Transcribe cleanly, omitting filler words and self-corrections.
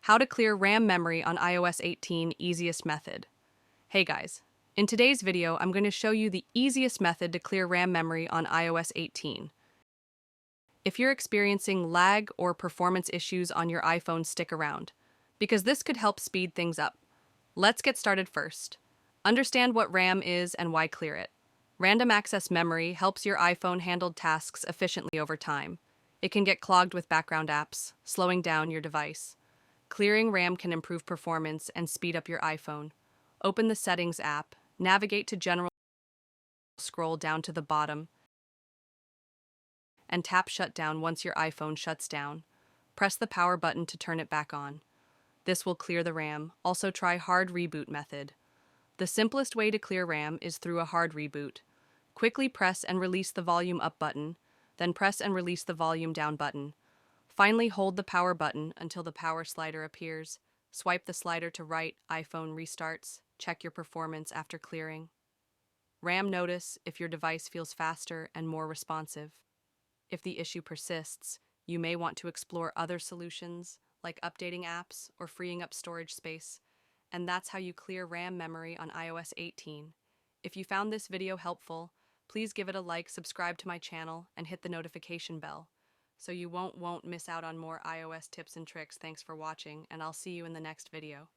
How to clear RAM memory on iOS 18 easiest method. Hey guys, in today's video I'm going to show you the easiest method to clear RAM memory on iOS 18. If you're experiencing lag or performance issues on your iPhone, stick around, because this could help speed things up. Let's get started first. Understand what RAM is and why clear it. Random access memory helps your iPhone handle tasks efficiently over time. It can get clogged with background apps, slowing down your device. Clearing RAM can improve performance and speed up your iPhone. Open the Settings app, navigate to General, scroll down to the bottom, and tap Shutdown once your iPhone shuts down. Press the power button to turn it back on. This will clear the RAM. Also try hard reboot method. The simplest way to clear RAM is through a hard reboot. Quickly press and release the volume up button, then press and release the volume down button. Finally, hold the power button until the power slider appears. Swipe the slider to right, iPhone restarts. Check your performance after clearing. RAM notice if your device feels faster and more responsive. If the issue persists, you may want to explore other solutions like updating apps or freeing up storage space. And that's how you clear RAM memory on iOS 18. If you found this video helpful, please give it a like, subscribe to my channel, and hit the notification bell so you won't miss out on more iOS tips and tricks. Thanks for watching, and I'll see you in the next video.